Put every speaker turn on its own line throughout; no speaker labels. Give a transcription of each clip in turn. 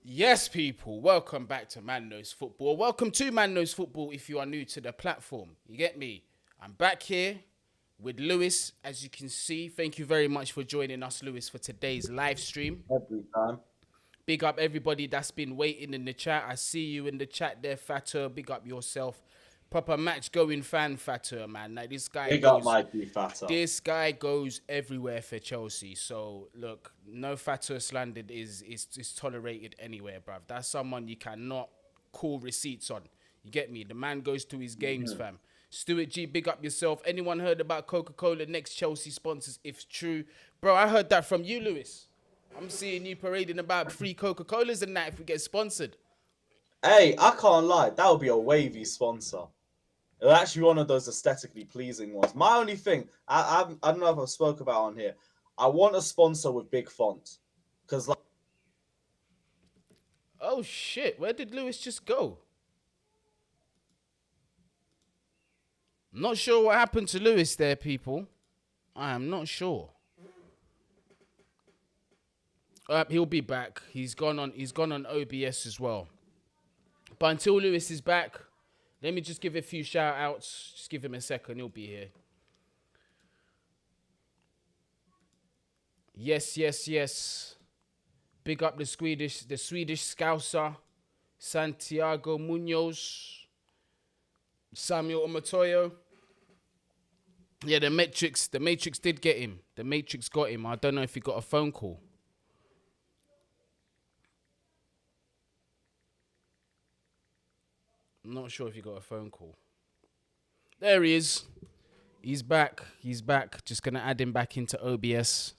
Yes, people, welcome back to Man Knows Football. Welcome to Man Knows Football if you are new to the platform. You get me? I'm back here with Lewis, as you can see. Thank you very much for joining us, Lewis, for today's live stream.
Every time.
Big up everybody that's been waiting in the chat. I see you in the chat there, Fatter. Big up yourself. Proper match going fan, Fatter, man. Like this guy
Big
goes...
up Mikey Fatter.
This guy goes everywhere for Chelsea. So, look, no Fatter slandered is tolerated anywhere, bruv. That's someone you cannot call receipts on. You get me? The man goes to his games, fam. Stuart G, big up yourself. Anyone heard about Coca-Cola next Chelsea sponsors? If true. Bro, I heard that from you, Lewis. I'm seeing you parading about free Coca-Colas and that if we get sponsored.
Hey, I can't lie. That would be a wavy sponsor. It'll actually be one of those aesthetically pleasing ones. My only thing, I don't know if I've spoke about on here. I want a sponsor with big font. Because, like...
Oh, shit. Where did Lewis just go? Not sure what happened to Lewis there, people. I am not sure. He'll be back. He's gone on OBS as well. But until Lewis is back, let me just give a few shout outs. Just give him a second. He'll be here. Yes. Big up the Swedish Scouser, Santiago Munoz, Samuel Omatoyo. Yeah, the Matrix did get him. The Matrix got him. I don't know if he got a phone call. I'm not sure if he got a phone call. There he is. He's back. Just going to add him back into OBS.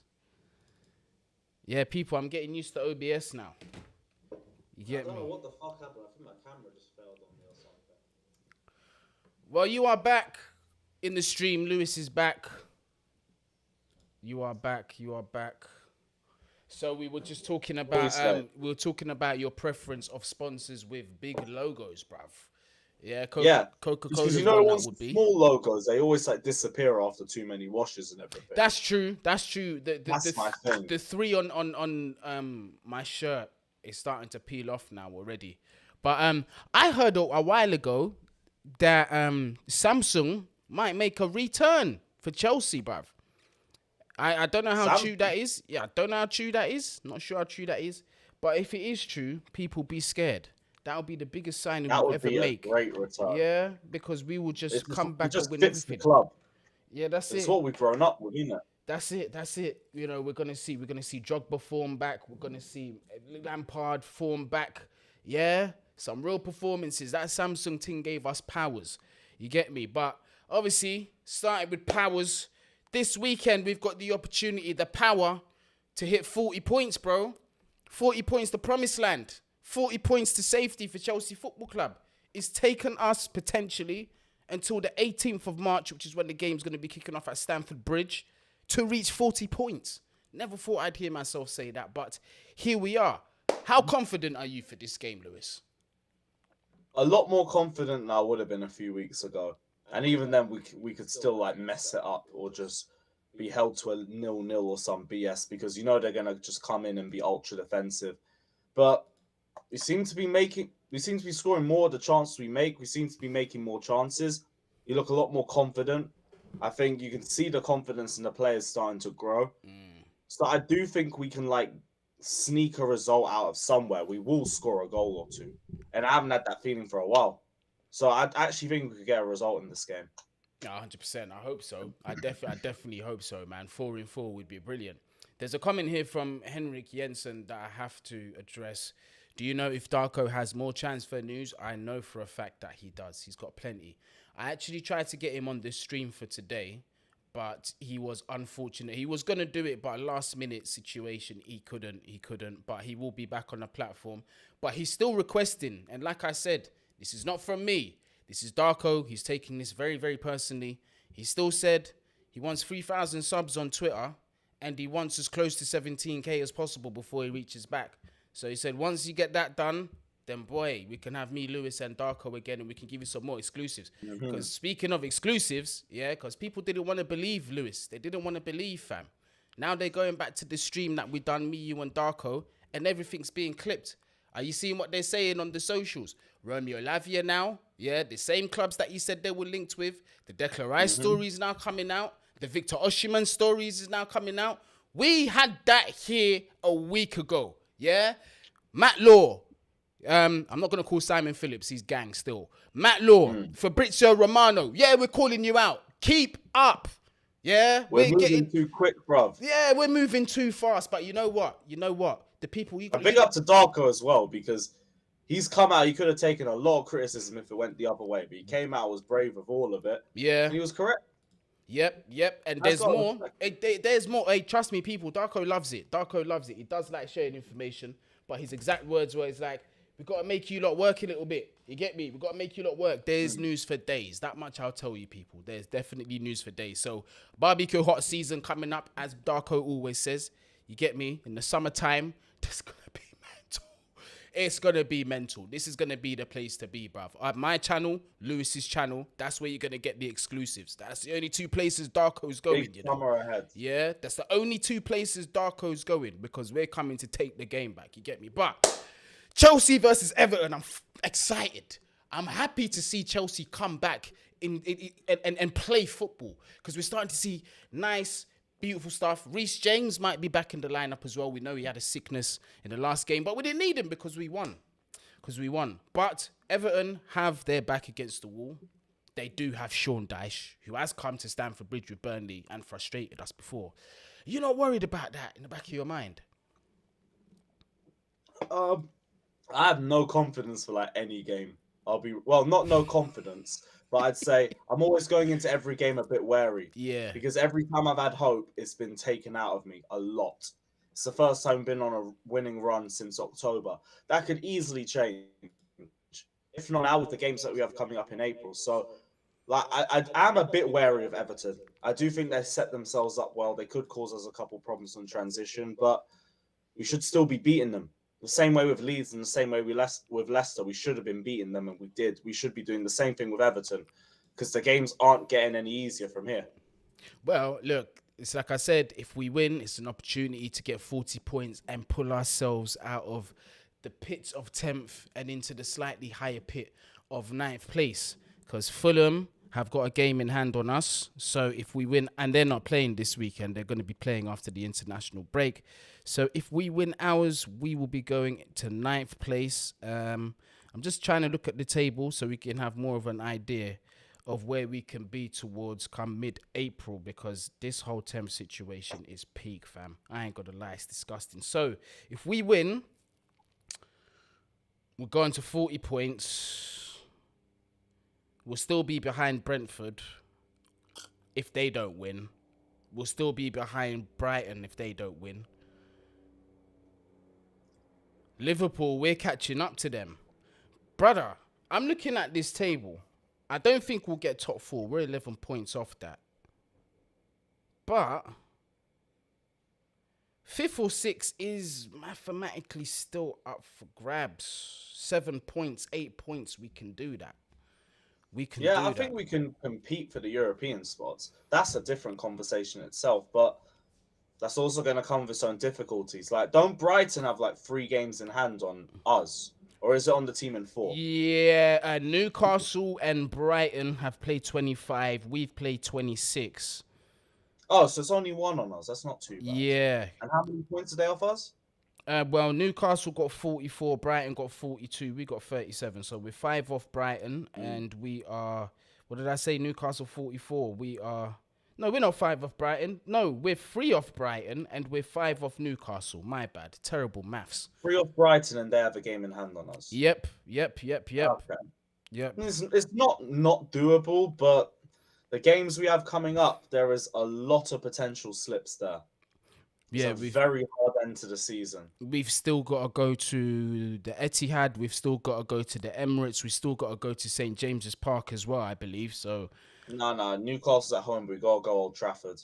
Yeah, people, I'm getting used to OBS now. You get me?
I don't know what the fuck happened. I think my camera just failed on me or something.
Well, you are back in the stream. Lewis is back. You are back. So we were just talking about your preference of sponsors with big logos, bruv. Yeah, Coca-Cola.
Because you know, ones with small logos, they always like disappear after too many washes and everything.
That's true. That's
my thing.
The three on my shirt is starting to peel off now already. But I heard a while ago that Samsung might make a return for Chelsea, bruv. I don't know how true that is. Yeah, I don't know how true that is. Not sure how true that is. But if it is true, people be scared. That'll be the biggest signing we'll ever make.
That would be a great return.
Yeah, because we will just come back and win
everything. The club.
Yeah, that's it.
It's what we've grown up with, isn't it?
That's it. You know, we're gonna see Drogba form back. We're gonna see Lampard form back. Yeah, some real performances. That Samsung thing gave us powers. You get me? But obviously, starting with powers. This weekend, we've got the opportunity, the power to hit 40 points, bro. 40 points to promised land. 40 points to safety for Chelsea Football Club. It's taken us potentially until the 18th of March, which is when the game's going to be kicking off at Stamford Bridge, to reach 40 points. Never thought I'd hear myself say that, but here we are. How confident are you for this game, Lewis?
A lot more confident than I would have been a few weeks ago. And even then, we could still like mess it up or just be held to a 0-0 or some BS because you know they're gonna just come in and be ultra defensive. But we seem to be scoring more of the chances we make. We seem to be making more chances. You look a lot more confident. I think you can see the confidence in the players starting to grow. So I do think we can like sneak a result out of somewhere. We will score a goal or two, and I haven't had that feeling for a while. So I actually think we could get a result in this game.
Yeah, 100%. I hope so. I definitely hope so, man. 4-4 would be brilliant. There's a comment here from Henrik Jensen that I have to address. Do you know if Darko has more transfer news? I know for a fact that he does. He's got plenty. I actually tried to get him on this stream for today, but he was unfortunate. He was going to do it, but a last-minute situation, he couldn't. But he will be back on the platform. But he's still requesting. And like I said, this is not from me. This is Darko. He's taking this very, very personally. He still said he wants 3,000 subs on Twitter and he wants as close to 17K as possible before he reaches back. So he said once you get that done, then boy, we can have me, Lewis, and Darko again and we can give you some more exclusives. Because speaking of exclusives, yeah, because people didn't want to believe Lewis. They didn't want to believe, fam. Now they're going back to the stream that we done, me, you, and Darko, and everything's being clipped. Are you seeing what they're saying on the socials? Romeo Lavia now, yeah, the same clubs that you said they were linked with. The Declan Rice story is now coming out. The Victor Osimhen stories is now coming out. We had that here a week ago, yeah? Matt Law, I'm not going to call Simon Phillips, he's gang still. Matt Law, Fabrizio Romano, yeah, we're calling you out. Keep up. Yeah,
We're moving too quick, bruv.
Yeah, we're moving too fast. But you know what? The people you got.
Big up to Darko as well, because he's come out. He could have taken a lot of criticism if it went the other way, but he came out, was brave with all of it.
Yeah,
and he was correct.
Yep. And there's more. There's more. Hey, trust me, people. Darko loves it. He does like sharing information, but his exact words were, "It's like we got to make you lot work a little bit. You get me? We got to make you lot work." There's news for days. That much I'll tell you, people. There's definitely news for days. So barbecue hot season coming up, as Darko always says. You get me? In the summertime, there's gonna be mental. It's gonna be mental. This is gonna be the place to be, bruv. My channel, Lewis's channel. That's where you're gonna get the exclusives. That's the only two places Darko's going.
Big summer ahead.
Yeah, that's the only two places Darko's going, because we're coming to take the game back. You get me? But Chelsea versus Everton, I'm excited. I'm happy to see Chelsea come back and play football, because we're starting to see nice, beautiful stuff. Reece James might be back in the lineup as well. We know he had a sickness in the last game, but we didn't need him because we won. But Everton have their back against the wall. They do have Sean Dyche, who has come to Stamford Bridge with Burnley and frustrated us before. You're not worried about that in the back of your mind?
I have no confidence for like any game. Not no confidence, but I'd say I'm always going into every game a bit wary.
Yeah.
Because every time I've had hope, it's been taken out of me a lot. It's the first time I've been on a winning run since October. That could easily change, if not now with the games that we have coming up in April. So, like, I am a bit wary of Everton. I do think they set themselves up well. They could cause us a couple problems in transition, but we should still be beating them. The same way with Leeds and the same way with Leicester, we should have been beating them, and we did. We should be doing the same thing with Everton, because the games aren't getting any easier from here.
Well, look, it's like I said, if we win, it's an opportunity to get 40 points and pull ourselves out of the pits of 10th and into the slightly higher pit of 9th place, because Fulham have got a game in hand on us. So if we win, and they're not playing this weekend, they're going to be playing after the international break. So if we win ours, we will be going to 9th place. I'm just trying to look at the table so we can have more of an idea of where we can be towards come mid-April, because this whole temp situation is peak, fam. I ain't gonna lie, it's disgusting. So if we win, we're going to 40 points. We'll still be behind Brentford if they don't win. We'll still be behind Brighton if they don't win. Liverpool, we're catching up to them. Brother, I'm looking at this table. I don't think we'll get top 4. We're 11 points off that. But 5th or 6th is mathematically still up for grabs. 7 points, 8 points, we can do that. I
think we can compete for the European spots. That's a different conversation itself, but that's also going to come with its own difficulties. Like, don't Brighton have like 3 games in hand on us? Or is it on the team in 4?
Yeah, Newcastle and Brighton have played 25. We've played 26.
Oh, so it's only 1 on us. That's not too bad.
Yeah.
And how many points do they off us?
Well, Newcastle got 44, Brighton got 42, we got 37. So we're 5 off Brighton, and we are, what did I say? Newcastle 44. No, we're not 5 off Brighton. No, we're 3 off Brighton, and we're 5 off Newcastle. My bad. Terrible maths.
3 off Brighton, and they have a game in hand on us.
Yep.
Okay.
Yep.
It's not doable, but the games we have coming up, there is a lot of potential slips there.
Yeah,
it's a very hard end to the season.
We've still got to go to the Etihad. We've still got to go to the Emirates. We still got to go to St. James's Park as well, I believe. So,
no, Newcastle's at home. But we gotta go Old Trafford.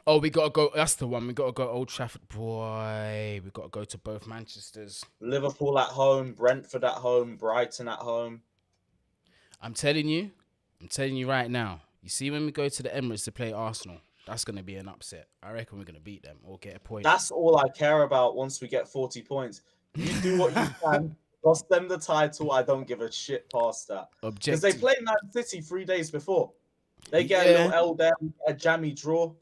Oh, we gotta go. That's the one. We gotta go Old Trafford, boy. We gotta go to both Manchesters.
Liverpool at home, Brentford at home, Brighton at home.
I'm telling you right now. You see, when we go to the Emirates to play Arsenal, that's going to be an upset. I reckon we're going to beat them or get a point.
That's all I care about once we get 40 points. You do what you can. Lost them the title. I don't give a shit past that. Because they
Objective.
played Man City 3 days before. They get a little
Yeah.
L there, a jammy draw,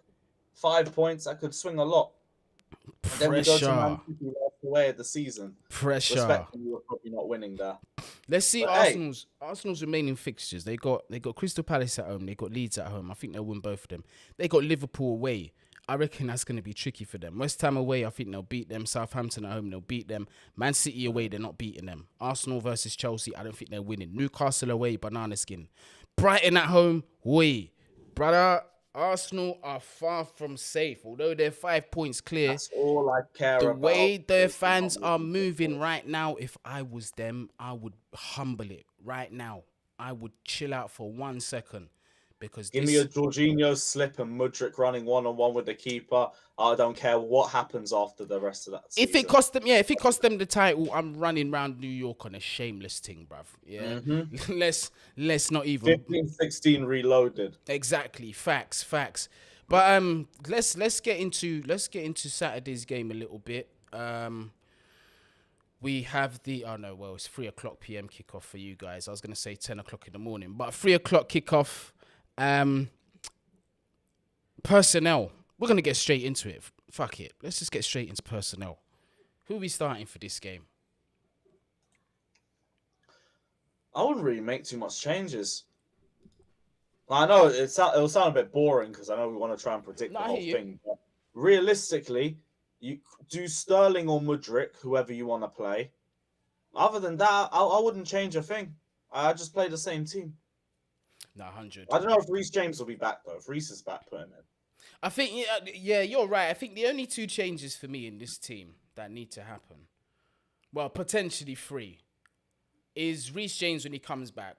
5 points. That could swing a lot. And then we go to Man
Pressure.
City last away of the season.
Pressure.
Respectfully, we're probably not winning there.
Let's see
But hey,
Arsenal's remaining fixtures. They got Crystal Palace at home. They got Leeds at home. I think they'll win both of them. They got Liverpool away. I reckon that's going to be tricky for them. West Ham away, I think they'll beat them. Southampton at home, they'll beat them. Man City away, they're not beating them. Arsenal versus Chelsea, I don't think they're winning. Newcastle away, banana skin. Brighton at home, way. Brother, Arsenal are far from safe. Although they're 5 points clear,
that's all I care
the
about.
way their fans are moving right now, if I was them, I would humble it right now. I would chill out for 1 second because
Give me a Jorginho slip and Mudryk running one-on-one with the keeper. I don't care what happens after the rest of that season.
If it cost them the title, I'm running around New York on a shameless thing, bruv. Yeah, let's not even
15-16 reloaded.
exactly facts. But let's get into Saturday's game a little bit. We have it's 3:00 p.m. kickoff for you guys. I was gonna say 10:00 in the morning, but 3:00 kickoff. Personnel. We're gonna get straight into it. Fuck it. Let's just get straight into personnel. Who are we starting for this game?
I wouldn't really make too much changes. I know it'll sound a bit boring because I know we want to try and predict the whole thing. But realistically, you do Sterling or Mudryk, whoever you want to play. Other than that, I wouldn't change a thing. I just play the same team.
100.
I don't know if Reece James will be back though. If Reece is back, put him in.
I think, yeah, you're right. I think the only 2 changes for me in this team that need to happen, well, potentially 3, is Reece James when he comes back,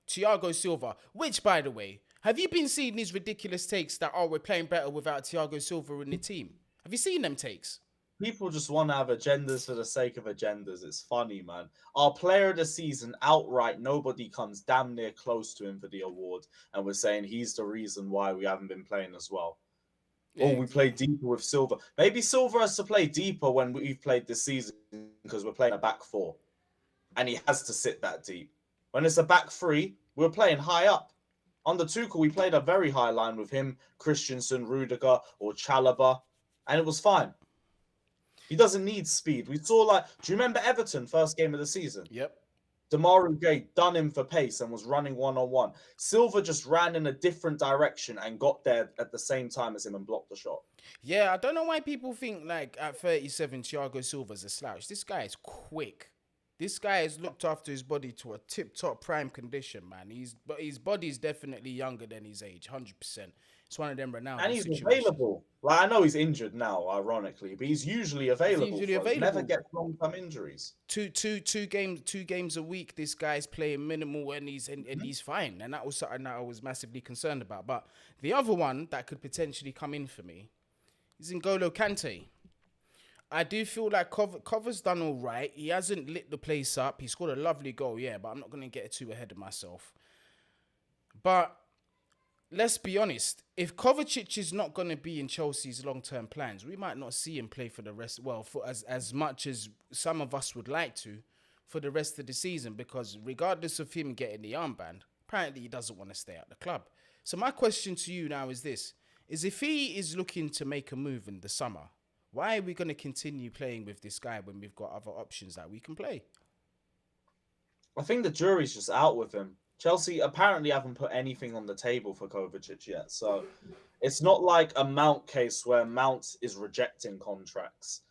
Thiago Silva, which, by the way, have you been seeing these ridiculous takes that, we're playing better without Thiago Silva in the team? Have you seen them takes?
People just want to have agendas for the sake of agendas. It's funny, man. Our player of the season, outright, nobody comes damn near close to him for the award. And we're saying he's the reason why we haven't been playing as well. Yeah. We play deeper with Silva. Maybe Silva has to play deeper when we've played this season because we're playing a back 4. And he has to sit that deep. When it's a back 3, we're playing high up. Under Tuchel, we played a very high line with him, Christensen, Rudiger, or Chalobah. And it was fine. He doesn't need speed. We saw do you remember Everton first game of the season?
Yep.
Demaru Gray done him for pace and was running one-on-one. Silva just ran in a different direction and got there at the same time as him and blocked the shot.
Yeah, I don't know why people think at 37, Thiago Silva's a slouch. This guy is quick. This guy has looked after his body to a tip-top prime condition, man. His body is definitely younger than his age, 100%. It's one of them Ronaldo
and he's
situations.
Available. I know he's injured now, ironically, but he's usually available. Never gets long-term injuries.
Two games a week. This guy's playing minimal, and he's fine. And that was something that I was massively concerned about. But the other one that could potentially come in for me is N'Golo Kante. I do feel like Cover's done all right. He hasn't lit the place up. He scored a lovely goal, yeah, but I'm not going to get too ahead of myself. But let's be honest. If Kovacic is not going to be in Chelsea's long-term plans, we might not see him play for the rest, for as much as some of us would like to, for the rest of the season, because regardless of him getting the armband, apparently he doesn't want to stay at the club. So my question to you now is this, is if he is looking to make a move in the summer, why are we going to continue playing with this guy when we've got other options that we can play?
I think the jury's just out with him. Chelsea apparently haven't put anything on the table for Kovacic yet. So it's not like a Mount case where Mount is rejecting contracts.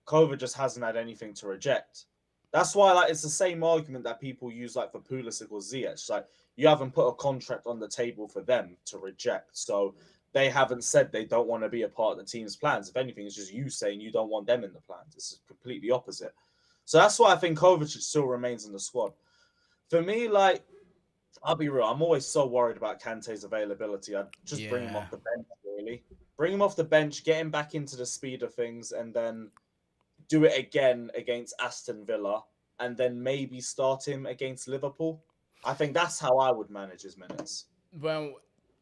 Kovacic just hasn't had anything to reject. That's why it's the same argument that people use for Pulisic or Ziyech. You haven't put a contract on the table for them to reject. So they haven't said they don't want to be a part of the team's plans. If anything, it's just you saying you don't want them in the plans. It's completely opposite. So that's why I think Kovacic still remains in the squad. For me, I'll be real, I'm always so worried about Kante's availability. I'd just bring him off the bench, really. Bring him off the bench, get him back into the speed of things, and then do it again against Aston Villa, and then maybe start him against Liverpool. I think that's how I would manage his minutes.
Well,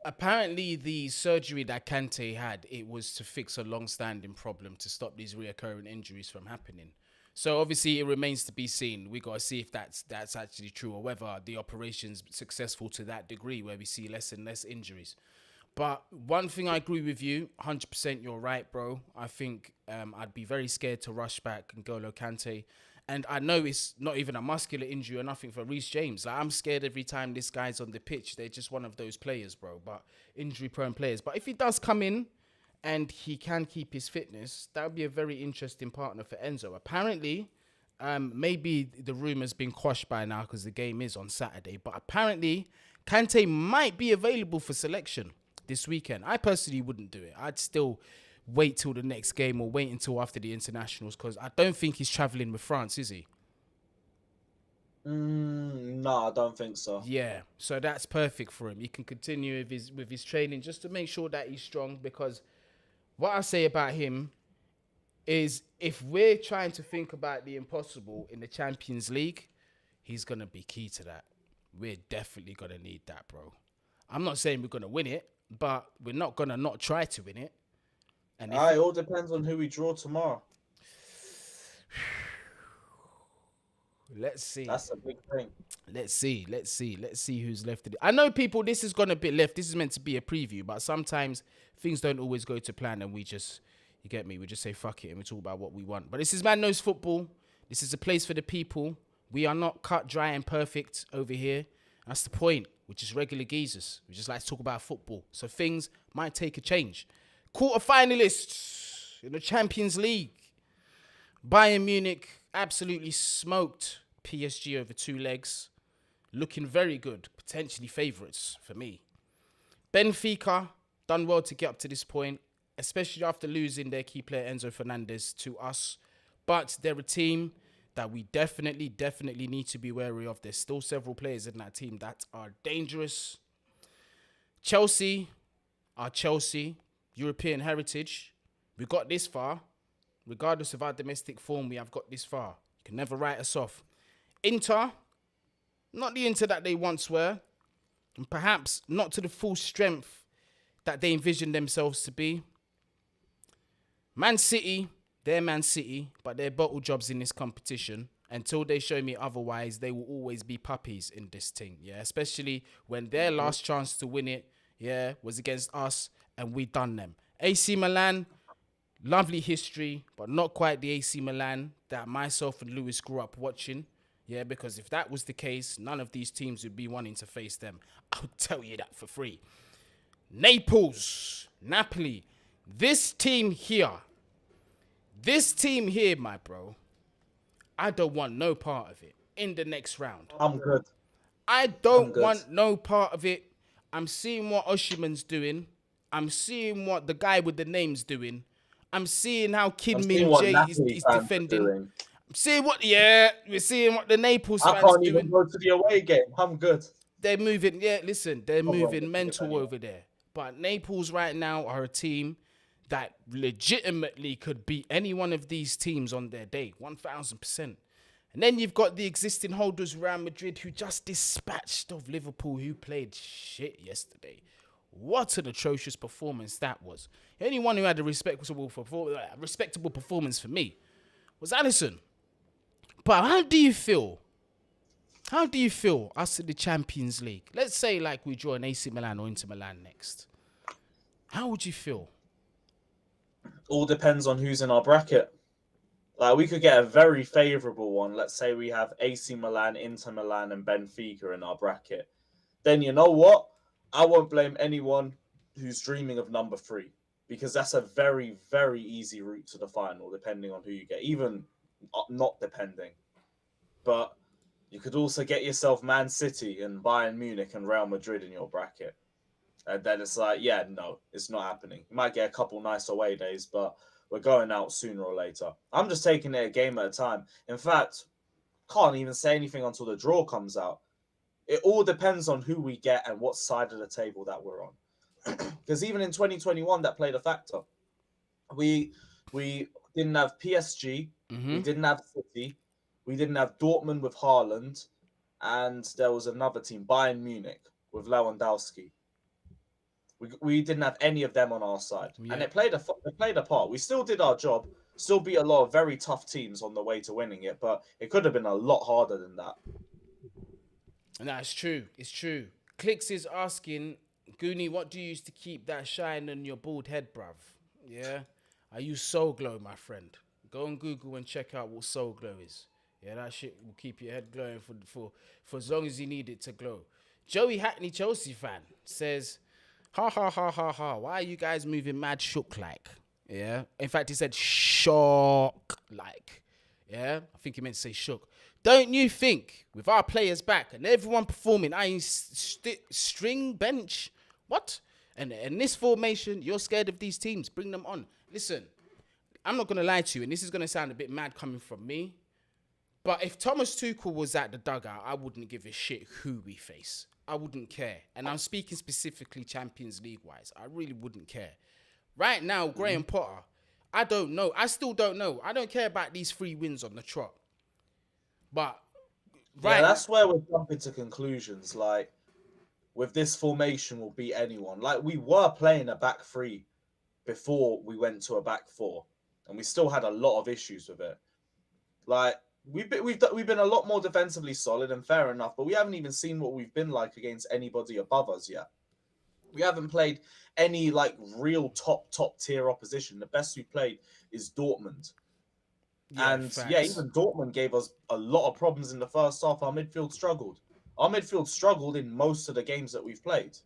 apparently the surgery that Kante had, it was to fix a long-standing problem to stop these reoccurring injuries from happening. So obviously it remains to be seen. We got to see if that's actually true, or whether the operation's successful to that degree where we see less and less injuries. But one thing I agree with you, 100%. You're right, bro. I think I'd be very scared to rush back N'Golo Kante. And I know it's not even a muscular injury or nothing for Reece James. Like, I'm scared every time this guy's on the pitch. They're just one of those players, bro. But injury-prone players. But if he does come in and he can keep his fitness, that would be a very interesting partner for Enzo. Apparently, maybe the rumour's been quashed by now because the game is on Saturday. But apparently, Kante might be available for selection this weekend. I personally wouldn't do it. I'd still wait till the next game or wait until after the internationals, because I don't think he's travelling with France, is he?
No, I don't think so.
Yeah, so that's perfect for him. He can continue with his training just to make sure that he's strong, because what I say about him is if we're trying to think about the impossible in the Champions League, he's going to be key to that. We're definitely going to need that, bro. I'm not saying we're going to win it, but we're not going to not try to win it. And
it all depends on who we draw tomorrow.
Let's see.
That's a big thing.
Let's see who's left. I know, people, this has gone a bit left. This is meant to be a preview, but sometimes things don't always go to plan, and we just, you get me, we just say fuck it and we talk about what we want. But this is Man Knows Football. This is a place for the people. We are not cut, dry and perfect over here. That's the point. We're just regular geezers. We just like to talk about football. So things might take a change. Quarter-finalists in the Champions League. Bayern Munich absolutely smoked PSG over 2 legs. Looking very good. Potentially favourites for me. Benfica done well to get up to this point, especially after losing their key player Enzo Fernandez to us. But they're a team that we definitely need to be wary of. There's still several players in that team that are dangerous. Chelsea are Chelsea. European heritage. We got this far. Regardless of our domestic form, we have got this far. You can never write us off. Inter, not the Inter that they once were, and perhaps not to the full strength that they envisioned themselves to be. Man City, they're Man City, but they're bottle jobs in this competition. Until they show me otherwise, they will always be puppies in this thing, yeah? Especially when their last chance to win it, yeah, was against us, and we done them. AC Milan, lovely history, but not quite the AC Milan that myself and Lewis grew up watching. Yeah, because if that was the case, none of these teams would be wanting to face them. I'll tell you that for free. Naples, Napoli. This team here, my bro, I don't want no part of it in the next round.
I'm good.
I don't want no part of it. I'm seeing what Oshiman's doing. I'm seeing what the guy with the name's doing. I'm seeing how Kim Min Jae is defending. I'm seeing we're seeing what the Naples fans doing.
I can't even go to the away game. I'm good.
They're moving, they're moving mental over there. But Naples right now are a team that legitimately could beat any one of these teams on their day, 1,000%. And then you've got the existing holders, Real Madrid, who just dispatched of Liverpool, who played shit yesterday. What an atrocious performance that was. The only one who had a respectable performance for me was Alisson. But how do you feel? How do you feel us in the Champions League? Let's say like we draw an AC Milan or Inter Milan next. How would you feel?
All depends on who's in our bracket. Like, we could get a very favourable one. Let's say we have AC Milan, Inter Milan and Benfica in our bracket. Then you know what? I won't blame anyone who's dreaming of number 3, because that's a very, very easy route to the final, depending on who you get, even not depending. But you could also get yourself Man City and Bayern Munich and Real Madrid in your bracket. And then it's like, yeah, no, it's not happening. You might get a couple nice away days, but we're going out sooner or later. I'm just taking it a game at a time. In fact, can't even say anything until the draw comes out. It all depends on who we get and what side of the table that we're on. Because even in 2021, that played a factor. We didn't have PSG. Mm-hmm. We didn't have City. We didn't have Dortmund with Haaland. And there was another team, Bayern Munich, with Lewandowski. We didn't have any of them on our side. Yeah. And it played a part. We still did our job. Still beat a lot of very tough teams on the way to winning it, but it could have been a lot harder than that.
No, it's true. It's true. Clicks is asking, Guni, what do you use to keep that shine on your bald head, bruv? Yeah? I use Soul Glow, my friend. Go on Google and check out what Soul Glow is. Yeah, that shit will keep your head glowing for as long as you need it to glow. Joey Hackney, Chelsea fan, says, ha ha ha ha ha, why are you guys moving mad shook like? Yeah. In fact, he said shock like. Yeah. I think he meant to say shook. Don't you think, with our players back and everyone performing, string bench? What? And this formation, you're scared of these teams. Bring them on. Listen, I'm not going to lie to you, and this is going to sound a bit mad coming from me, but if Thomas Tuchel was at the dugout, I wouldn't give a shit who we face. I wouldn't care. And I'm speaking specifically Champions League-wise. I really wouldn't care. Right now, Graham Potter, I don't know. I still don't know. I don't care about these 3 wins on the trot. But
yeah, that's where we're jumping to conclusions. Like, with this formation, we'll beat anyone. Like, we were playing a back 3 before we went to a back 4, and we still had a lot of issues with it. Like, we've been a lot more defensively solid, and fair enough, but we haven't even seen what we've been like against anybody above us yet. We haven't played any like real top tier opposition. The best we played is Dortmund. Yeah, and facts. Yeah, even Dortmund gave us a lot of problems in the first half. Our midfield struggled. Our midfield struggled in most of the games that we've played.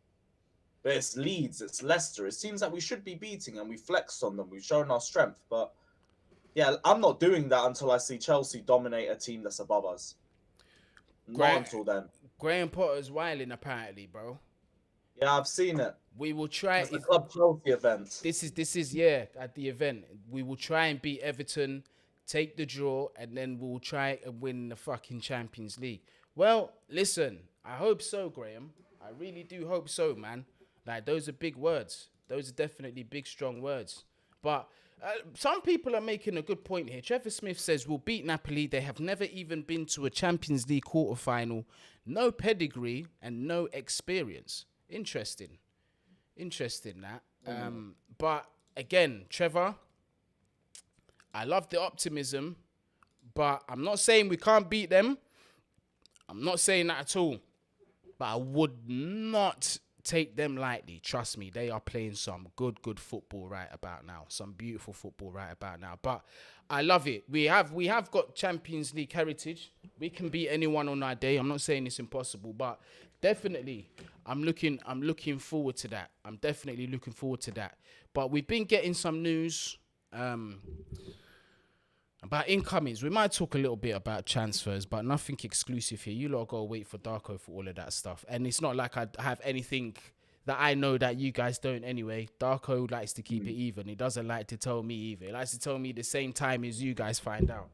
But it's Leeds, it's Leicester. It seems like we should be beating, and we flexed on them. We've shown our strength. But yeah, I'm not doing that until I see Chelsea dominate a team that's above us. Not until then.
Graham Potter's wilding apparently, bro.
Yeah, I've seen it.
We will try.
It's the Club Chelsea event.
This is yeah, at the event. We will try and beat Everton, take the draw, and then we'll try and win the fucking Champions League. Well, listen, I hope so, Graham. I really do hope so, man. Like, those are big words. Those are definitely big, strong words. But some people are making a good point here. Trevor Smith says, we'll beat Napoli. They have never even been to a Champions League quarterfinal. No pedigree and no experience. Interesting, that. But again, Trevor, I love the optimism, but I'm not saying we can't beat them. I'm not saying that at all. But I would not take them lightly. Trust me, they are playing some good football right about now. Some beautiful football right about now. But I love it. We have got Champions League heritage. We can beat anyone on our day. I'm not saying it's impossible, but definitely I'm looking forward to that. I'm definitely looking forward to that. But we've been getting some news about incomings. We might talk a little bit about transfers, but nothing exclusive here. You lot go wait for Darko for all of that stuff. And it's not like I have anything that I know that you guys don't anyway. Darko likes to keep it even. He doesn't like to tell me either. He likes to tell me the same time as you guys find out.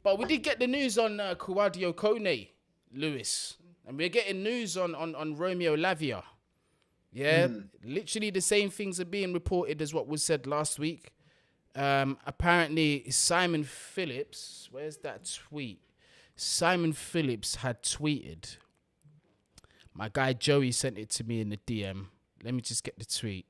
But we did get the news on Kouadio Kone, Lewis. And we're getting news on Romeo Lavia. Yeah, literally the same things are being reported as what was said last week. Apparently Simon Phillips, where's that tweet? Simon Phillips had tweeted. My guy Joey sent it to me in the DM. Let me just get the tweet.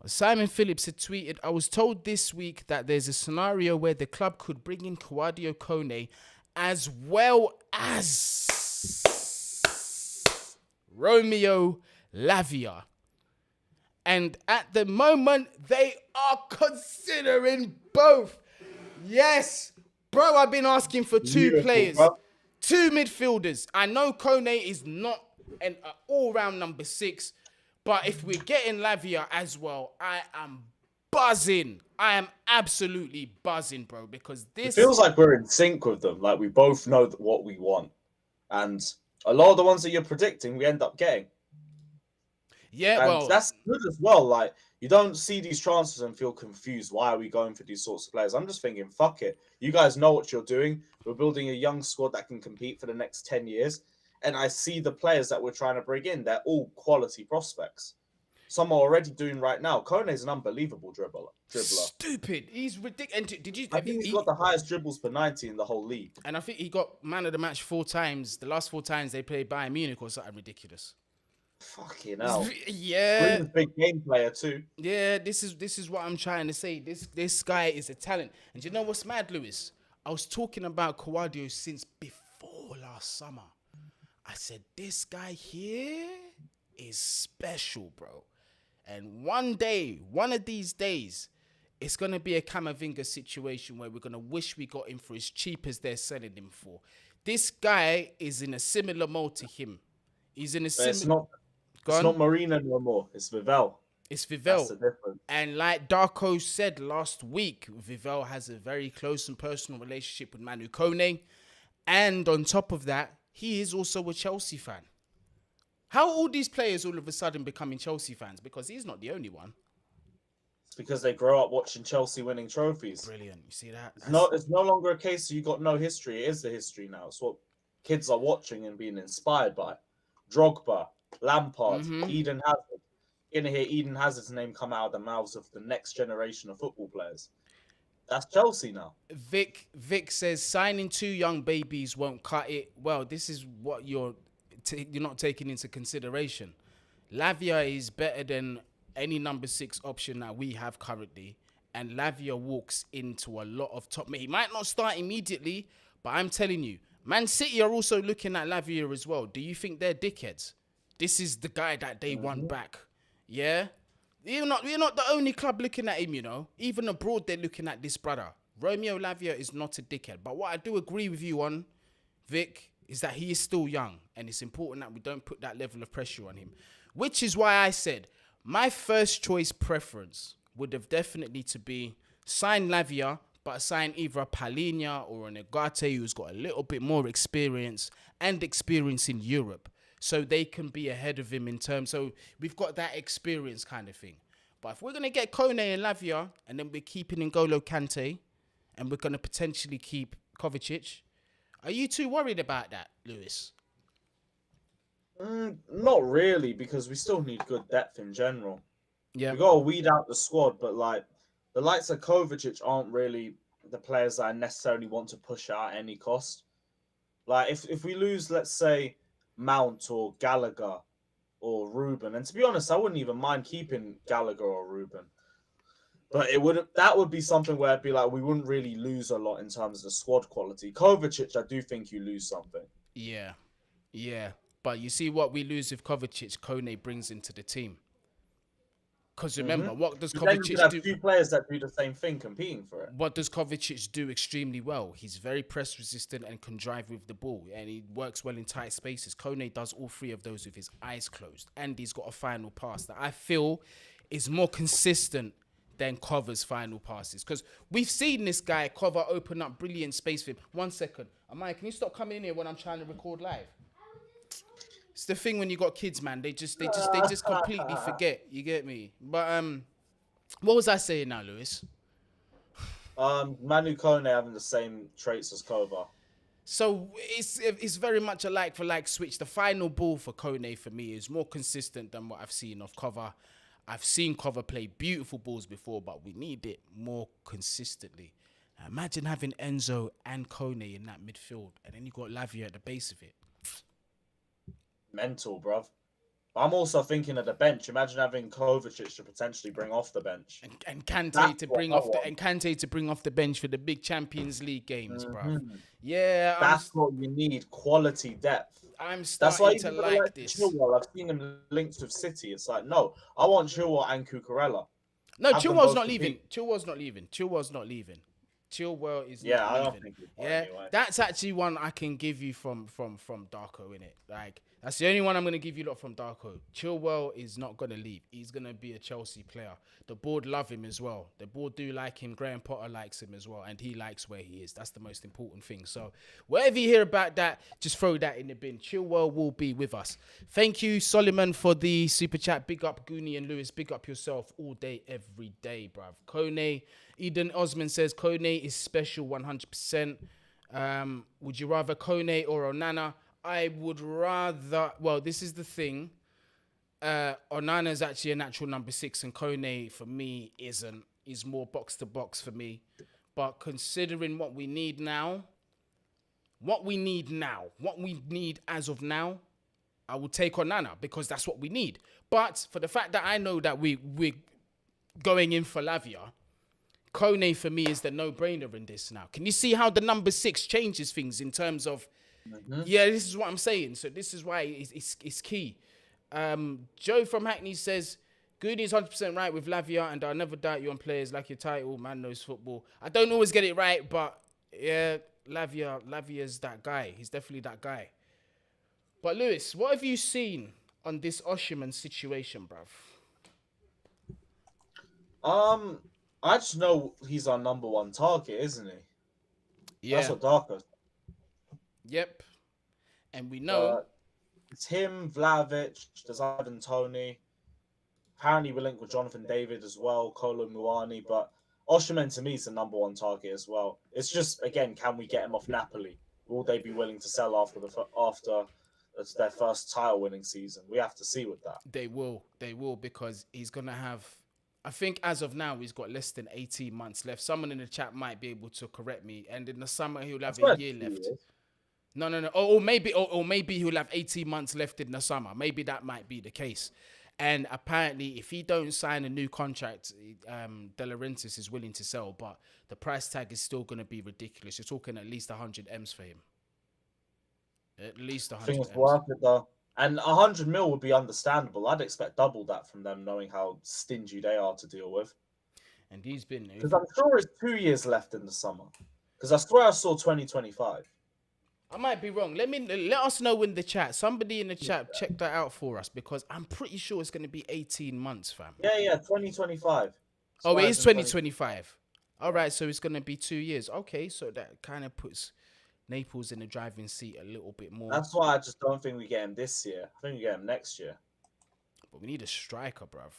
Simon Phillips had tweeted, I was told this week that there's a scenario where the club could bring in Kouadio Kone as well as Romeo Lavia. And at the moment, they are considering both. Yes. Bro, I've been asking for two players. Bro. 2 midfielders. I know Kone is not an all-round number 6. But if we're getting Lavia as well, I am buzzing. I am absolutely buzzing, bro. Because this...
It feels like we're in sync with them. Like, we both know what we want. And a lot of the ones that you're predicting, we end up getting.
Yeah,
and
well,
that's good as well. Like, you don't see these transfers and feel confused. Why are we going for these sorts of players? I'm just thinking, fuck it. You guys know what you're doing. We're building a young squad that can compete for the next 10 years. And I see the players that we're trying to bring in. They're all quality prospects. Some are already doing right now. Kone is an unbelievable dribbler.
Stupid. He's ridiculous. Did you?
I think he's got the highest dribbles per 90 in the whole league.
And I think he got man of the match 4 times. The last 4 times they played Bayern Munich or something ridiculous.
Fucking hell.
Yeah,
Green's big game player too.
yeah. This is what I'm trying to say. This guy is a talent. And you know what's mad, Lewis? I was talking about Kawadio since before last summer. I said this guy here is special, bro. And one day, one of these days, it's gonna be a Camavinga situation where we're gonna wish we got him for as cheap as they're selling him for. This guy is in a similar mode to him. He's in a
But it's
similar.
not it's
Gone.
not Marina no more. It's Vivel.
It's
That's
Vivel.
the difference.
And like Darko said last week, Vivel has a very close and personal relationship with Manu Kone. And on top of that, he is also a Chelsea fan. How are all these players all of a sudden becoming Chelsea fans? Because he's not the only one.
It's because they grow up watching Chelsea winning trophies.
Brilliant. You see that?
It's no longer a case of you got no history. It is the history now. It's what kids are watching and being inspired by. Drogba, Lampard, Eden Hazard. You're gonna hear Eden Hazard's name come out of the mouths of the next generation of football players. That's Chelsea now.
Vic says signing two young babies won't cut it. Well, this is what you're not taking into consideration. Lavia is better than any number 6 option that we have currently, and Lavia walks into a lot of top. He might not start immediately, but I'm telling you, Man City are also looking at Lavia as well. Do you think they're dickheads? This is the guy that they want back. Yeah? We're not the only club looking at him, you know. Even abroad, they're looking at this brother. Romeo Lavia is not a dickhead. But what I do agree with you on, Vic, is that he is still young. And it's important that we don't put that level of pressure on him. Which is why I said my first choice preference would have definitely to be sign Lavia, but sign either a Palhinha or an Ugarte who's got a little bit more experience and experience in Europe. So they can be ahead of him in terms. So we've got that experience kind of thing. But if we're going to get Kone and Lavia, and then we're keeping N'Golo Kante, and we're going to potentially keep Kovacic, are you too worried about that, Lewis?
Not really, because we still need good depth in general.
Yeah.
We got to weed out the squad, but like the likes of Kovacic aren't really the players that I necessarily want to push out at any cost. Like if we lose, let's say, Mount or Gallagher or Ruben, and to be honest, I wouldn't even mind keeping Gallagher or Ruben. But that would be something where it'd be like we wouldn't really lose a lot in terms of the squad quality. Kovacic, I do think you lose something.
Yeah. But you see what we lose if Kovacic, Kone brings into the team. Because remember, what does Kovacic
have
do?
A few players that do the same thing competing for it.
What does Kovacic do extremely well? He's very press resistant and can drive with the ball, and he works well in tight spaces. Kone does all 3 of those with his eyes closed, and he's got a final pass that I feel is more consistent than Cover's final passes. Because we've seen this guy Cover open up brilliant space for him. 1 second, Amaya, can you stop coming in here when I'm trying to record live? It's the thing when you got kids, man. They just completely forget. You get me? But what was I saying now, Lewis?
Manu Kone having the same traits as Kova.
So it's very much a like for like switch. The final ball for Kone for me is more consistent than what I've seen of Cover. I've seen Cover play beautiful balls before, but we need it more consistently. Now, imagine having Enzo and Kone in that midfield, and then you got Lavia at the base of it.
Mental, bruv. I'm also thinking of the bench. Imagine having Kovacic to potentially bring off the bench,
and Kante to bring off the bench for the big Champions League games, bruv. Yeah,
that's what you need: quality depth.
I'm starting to like this.
Chilwell, I've seen him linked with City. It's like, no, I want Chilwell and Cucurella.
No, Chilwell's not leaving. Chilwell's not leaving. Chilwell is not leaving.
I don't think anyway.
That's actually one I can give you from Darko, innit? Like, that's the only one I'm going to give you lot from Darko. Chilwell is not going to leave. He's going to be a Chelsea player. The board love him as well. The board do like him. Graham Potter likes him as well. And he likes where he is. That's the most important thing. So, whatever you hear about that, just throw that in the bin. Chilwell will be with us. Thank you, Solomon, for the super chat. Big up Guni and Lewis. Big up yourself all day, every day, bruv. Kone, Eden Osman says, Kone is special 100%. Would you rather Kone or Onana? I would rather... Well, this is the thing. Onana is actually a natural number 6, and Kone, for me, isn't. He's more box-to-box for me. But considering what we need as of now, I will take on Nana because that's what we need. But for the fact that I know that we're going in for Lavia, Kone for me is the no-brainer in this now. Can you see how the number 6 changes things in terms of, yeah, this is what I'm saying. So this is why it's key. Joe from Hackney says, Guni is 100% right with Lavia, and I'll never doubt you on players like your title. Man knows football. I don't always get it right, but yeah, Lavia's that guy. He's definitely that guy. But Lewis, what have you seen on this Oshiman situation, bruv?
I just know he's our number 1 target, isn't he?
Yeah.
That's what Darko.
Yep. And we know
it's him, Vlahovic, there's Ivan Toney. Apparently we're linked with Jonathan David as well, Kolo Muani, but Oshiman to me is the number 1 target as well. It's just, again, can we get him off Napoli? Will they be willing to sell after it's their first title winning season? We have to see with that.
They will because he's going to have, I think as of now, he's got less than 18 months left. Someone in the chat might be able to correct me. And in the summer, he'll have a year left. No. Or maybe he'll have 18 months left in the summer. Maybe that might be the case. And apparently, if he don't sign a new contract, De Laurentiis is willing to sell, but the price tag is still going to be ridiculous. You're talking at least 100 M's for him. At least 100
M's. I think
M's.
it's worth it, though. And 100 mil would be understandable. I'd expect double that from them, knowing how stingy they are to deal with.
And he's been...
Because I'm sure it's 2 years left in the summer. Because I swear I saw 2025.
I might be wrong. Let us know in the chat. Somebody in the chat, check that out for us, because I'm pretty sure it's going to be 18 months, fam.
Yeah, 2025.
Oh, it is 2025. All right, so it's going to be 2 years. Okay, so that kind of puts Naples in the driving seat a little bit more.
That's why I just don't think we get him this year. I think we get him next year.
But we need a striker, bruv.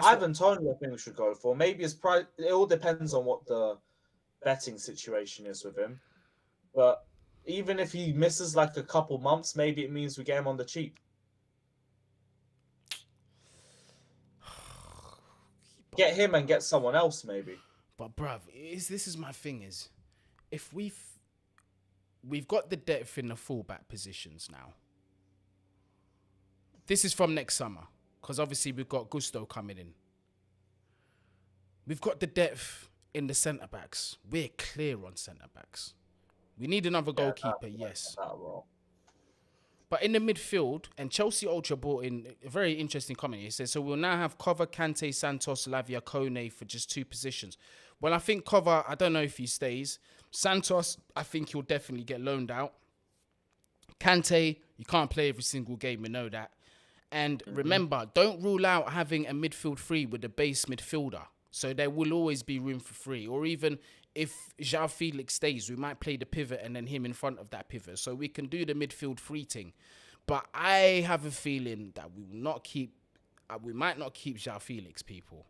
Ivan Toney, I think we should go for. Maybe his price. It all depends on what the betting situation is with him. But even if he misses like a couple months, maybe it means we get him on the cheap. Get him and get someone else, maybe.
But bruv, this is my thing is, if we've got the depth in the fullback positions now. This is from next summer, because obviously we've got Gusto coming in. We've got the depth in the centre backs. We're clear on centre backs. We need another goalkeeper, yes. But in the midfield, and Chelsea Ultra brought in a very interesting comment. He says, so we'll now have Cover, Kante, Santos, Lavia, Kone for just 2 positions. Well, I think Cover, I don't know if he stays. Santos, I think he'll definitely get loaned out. Kante, you can't play every single game, we know that. And remember, don't rule out having a midfield 3 with a base midfielder. So there will always be room for 3. Or even if João Felix stays, we might play the pivot and then him in front of that pivot. So we can do the midfield 3 thing. But I have a feeling that we might not keep João Felix, people.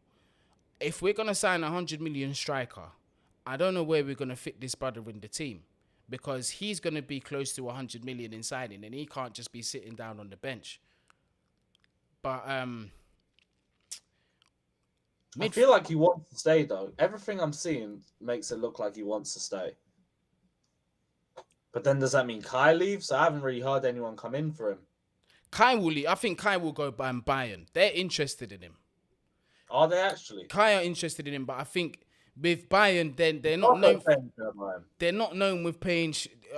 If we're going to sign a 100 million striker, I don't know where we're going to fit this brother in the team. Because he's going to be close to 100 million in signing, and he can't just be sitting down on the bench. But
I feel like he wants to stay, though. Everything I'm seeing makes it look like he wants to stay. But then does that mean Kai leaves? I haven't really heard anyone come in for him.
Kai will leave. I think Kai will go by Bayern. They're interested in him.
Are they actually?
Kai are interested in him, but I think with Bayern, then they're not known. They're not known with paying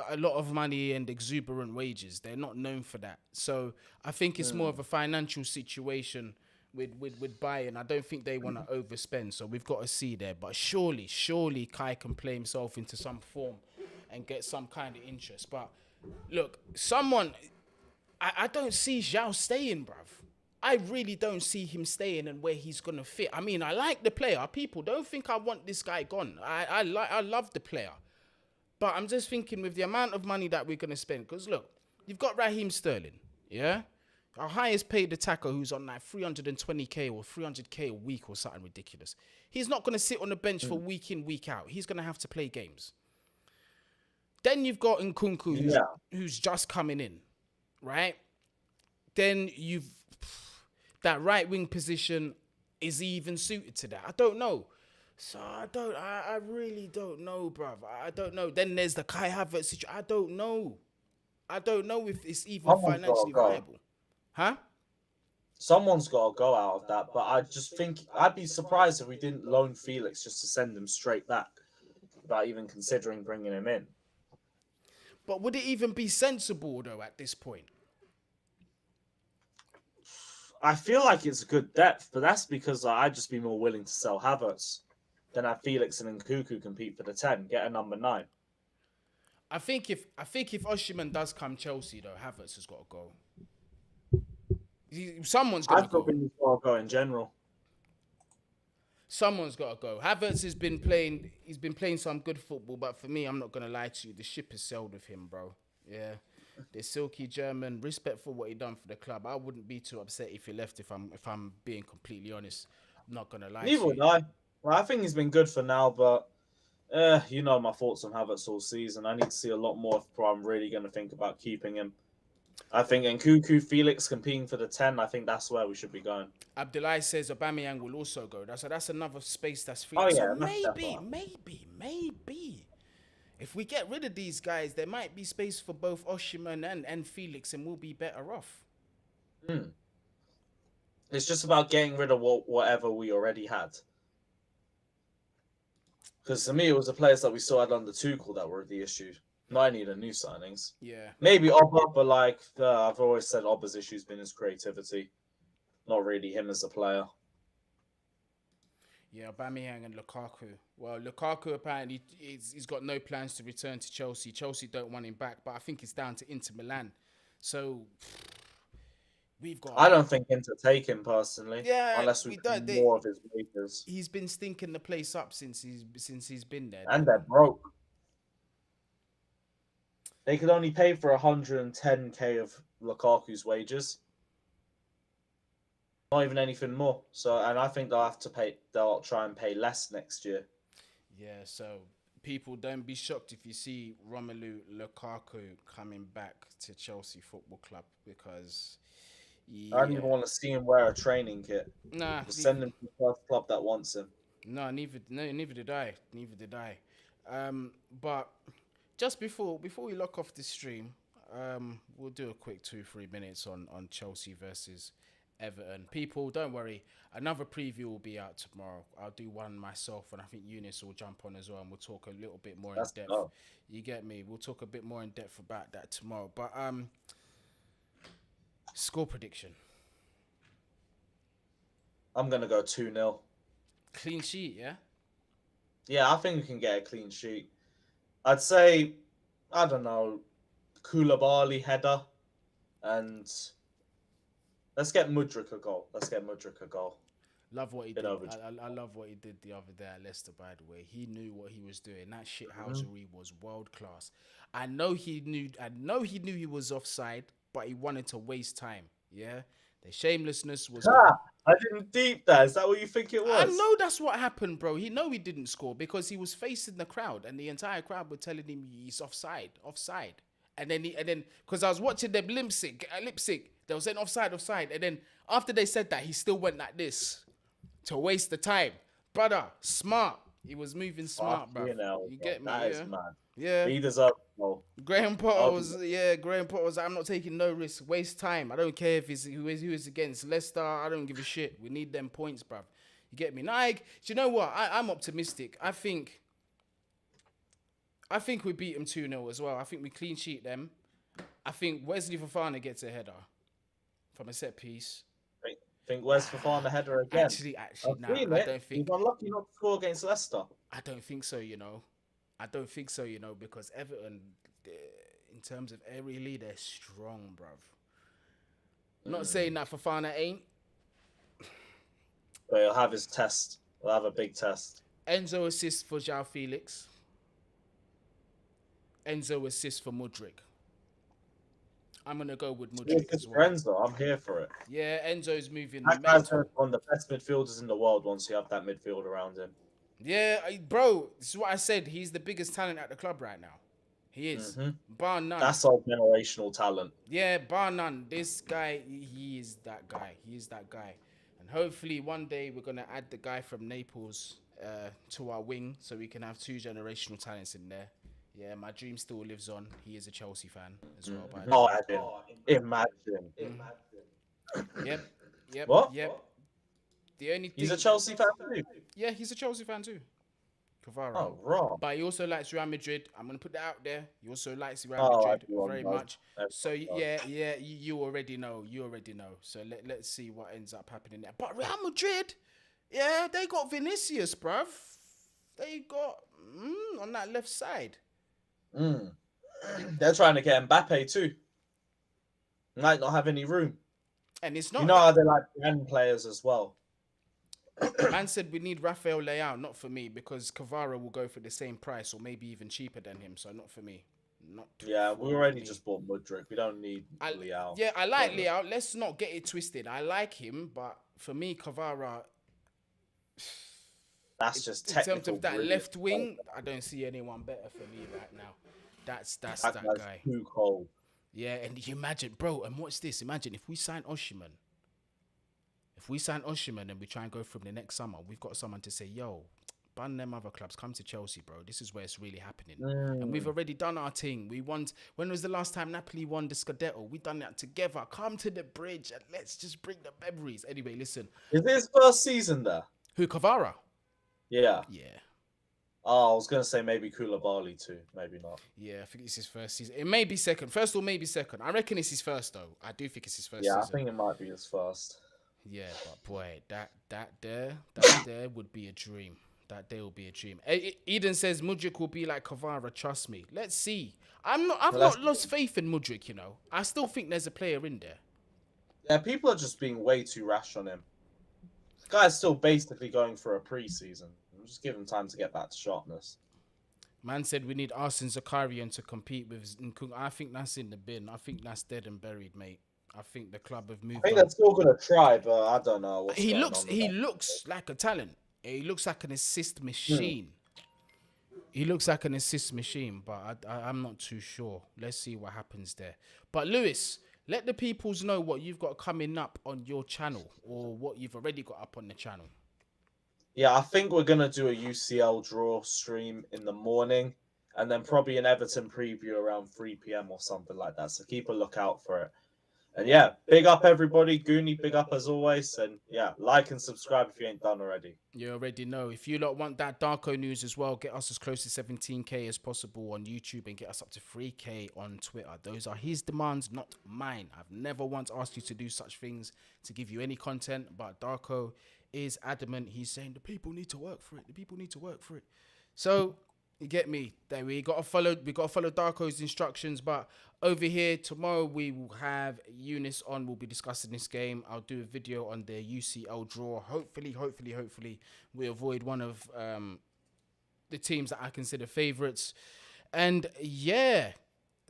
a lot of money and exuberant wages. They're not known for that. So I think it's more of a financial situation with Bayern. I don't think they want to overspend. So we've got to see there. But surely Kai can play himself into some form and get some kind of interest. But look, I don't see João staying, bruv. I really don't see him staying and where he's going to fit. I mean, I like the player. People, don't think I want this guy gone. I love the player. But I'm just thinking with the amount of money that we're going to spend. Because look, you've got Raheem Sterling, yeah? Our highest paid attacker who's on like 320k or 300k a week or something ridiculous. He's not going to sit on the bench for week in, week out. He's going to have to play games. Then you've got Nkunku who's just coming in, right? Then that right wing position is even suited to that. I don't know. So I really don't know, bruv. I don't know. Then there's the Kai Havertz situation. I don't know. I don't know if it's even
Someone's got to
financially
go.
viable. Huh?
Someone's got to go out of that. But I just think I'd be surprised if we didn't loan Felix just to send him straight back without even considering bringing him in.
But would it even be sensible though at this point?
I feel like it's good depth, but that's because I'd just be more willing to sell Havertz than have Felix and Nkuku compete for the 10, get a number 9.
I think if Osimhen does come Chelsea though, Havertz has got to go. Someone's
I
gonna
still
go.
think he's got to go in general.
Someone's got to go. Havertz has been playing. He's been playing some good football, but for me, I'm not gonna lie to you. The ship has sailed with him, bro. Yeah, the silky German. Respect for what he done for the club. I wouldn't be too upset if he left. If I'm being completely honest, I'm not gonna lie
Neither
to you.
would I. Well, I think he's been good for now, but you know my thoughts on Havertz all season. I need to see a lot more before I'm really going to think about keeping him. I think Nkuku, Felix competing for the 10, I think that's where we should be going.
Abdullah says Aubameyang will also go. That's another space that's free.
Oh,
So
yeah, that's definitely.
maybe. If we get rid of these guys, there might be space for both Osimhen and Felix, and we'll be better off.
It's just about getting rid of whatever we already had. Because to me, it was the players that we still had under Tuchel that were the issue. No, I need a new signings.
Yeah.
Maybe Obba, but I've always said Obba's issue's been his creativity, not really him as a player.
Yeah, Aubameyang and Lukaku. Well, Lukaku apparently he's got no plans to return to Chelsea. Chelsea don't want him back, but I think it's down to Inter Milan. So we've got.
I don't think Inter take him personally.
Yeah,
Unless we
don't.
pay more of his wages.
He's been stinking the place up since he's been there.
And they're broke. They could only pay for 110k of Lukaku's wages. Not even anything more. So, and I think they'll try and pay less next year.
Yeah, so people don't be shocked if you see Romelu Lukaku coming back to Chelsea Football Club because
I don't even want to see him wear a training kit.
Nah,
Just send him to the first club that wants him.
No, neither did I. But just before we lock off the stream, we'll do a quick 2-3 minutes on Chelsea versus Everton. People, don't worry. Another preview will be out tomorrow. I'll do one myself, and I think Eunice will jump on as well, and we'll talk a little bit more in depth.
Dope.
You get me? We'll talk a bit more in depth about that tomorrow. But score prediction.
I'm gonna go 2-0.
Clean sheet, yeah?
Yeah, I think we can get a clean sheet. I'd say, I don't know, Koulibaly header, and let's get Mudryk a goal.
Love what he did. I love what he did the other day at Leicester, by the way. He knew what he was doing. That shithousery was world class. I know he knew he was offside, but he wanted to waste time. Yeah? The shamelessness was...
I didn't deep that. Is that what you think it was?
I know that's what happened, bro. He didn't score because he was facing the crowd, and the entire crowd were telling him he's offside. And then because I was watching them lip sync, they were saying offside. And then after they said that, he still went like this to waste the time. Brother, smart. He was moving smart, bro. You get me?
That is mad.
Yeah.
He deserves a goal.
Graham Potter was like, I'm not taking no risk, waste time. I don't care if it's who is against Leicester. I don't give a shit. We need them points, bruv. You get me? Like, do you know what? I'm optimistic. I think we beat them 2-0 as well. I think we clean sheet them. I think Wesley Fofana gets a header from a set piece.
Think Wes Fofana header again?
Actually, no. I don't think.
He's unlucky not to score against Leicester.
I don't think so, because Everton, in terms of every lead, they're strong, bruv. Not saying that Fofana ain't.
But he'll have his test. He'll have a big test.
Enzo assists for João Felix. Enzo assists for Mudryk. I'm going to go with Mudryk as well.
Enzo, I'm here for it.
Yeah, Enzo's moving.
That guy's one of the best midfielders in the world once you have that midfield around him.
Yeah, bro, this is what I said. He's the biggest talent at the club right now. He is. Bar none.
That's our generational talent.
Yeah, bar none. This guy, he is that guy. And hopefully one day we're going to add the guy from Naples to our wing so we can have 2 generational talents in there. Yeah, my dream still lives on. He is a Chelsea fan as well, by the
Oh,
way.
imagine.
Yep, yep,
What?
yep. The only
He's a
thing,
Chelsea fan too.
yeah, he's a Chelsea fan too, Cavara.
Oh, wrong.
But he also likes Real Madrid. I'm gonna put that out there. He also likes Real
Oh,
Madrid
everyone
very
does.
much. So
Everyone does.
yeah, you already know. You already know. So let's see what ends up happening there. But Real Madrid, yeah, they got Vinicius, bruv. They got on that left side.
They're trying to get Mbappe too. Might not have any room.
And it's
You
not
know how they like brand players as well.
Man said we need Rafael Leao, not for me, because Cavara will go for the same price or maybe even cheaper than him. So not for me. Not
Yeah,
for
we already
me.
just bought Mudryk. We don't need Leao.
Yeah, I like
Pointless.
Leao. Let's not get it twisted. I like him, but for me, Cavara,
That's just
in terms
technical
of that
brilliance.
left wing, I don't see anyone better for me right now. That's that
That guy's
guy.
too cold.
Yeah, and you imagine, bro, and watch this. Imagine if we sign Osimhen. If we sign Osimhen and we try and go from the next summer, we've got someone to say, yo, ban them other clubs, come to Chelsea, bro. This is where it's really happening. And we've already done our thing. We won. When was the last time Napoli won the Scudetto? We done that together. Come to the bridge and let's just bring the memories. Anyway, listen.
Is it his first season there?
Who, Cavara?
Yeah.
Yeah.
Oh, I was gonna say maybe Koulibaly too. Maybe not.
Yeah, I think it's his first season. It may be second. First or maybe second. I reckon it's his first, though. I do think it's his first
Yeah,
season.
I think it might be his first.
Yeah, but boy, that there would be a dream. That day will be a dream. Eden says Mudryk will be like Cavara. Trust me. Let's see. I've not lost faith in Mudryk. You know, I still think there's a player in there.
Yeah, people are just being way too rash on him. This guy's still basically going for a pre-season. Just give him time to get back to sharpness.
Man said we need Arsene Zakarian to compete with Nkunku. I think that's in the bin. I think that's dead and buried, mate. I think the club have moved
I think
on.
they're still gonna try, but I don't know what's going on.
He looks like a talent. He looks like an assist machine. He looks like an assist machine, but I'm not too sure. Let's see what happens there. But Lewis, let the peoples know what you've got coming up on your channel or what you've already got up on the channel.
Yeah, I think we're gonna do a UCL draw stream in the morning, and then probably an Everton preview around 3 p.m. or something like that. So keep a lookout for it. And yeah, big up everybody. Guni, big up as always. And yeah, like and subscribe if you ain't done already.
You already know. If you lot want that Darko news as well, get us as close to 17k as possible on YouTube and get us up to 3k on Twitter. Those are his demands, not mine. I've never once asked you to do such things to give you any content, but Darko is adamant. He's saying the people need to work for it. The people need to work for it. So you get me. Then we gotta follow Darko's instructions. But over here tomorrow we will have Eunice on. We'll be discussing this game. I'll do a video on the UCL draw. Hopefully we avoid one of the teams that I consider favourites. And yeah,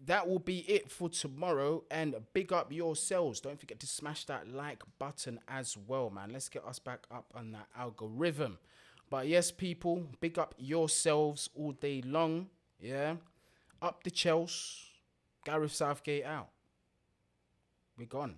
that will be it for tomorrow. And big up yourselves. Don't forget to smash that like button as well, man. Let's get us back up on that algorithm. But yes, people, big up yourselves all day long. Yeah. Up the Chelsea. Gareth Southgate out. We're gone.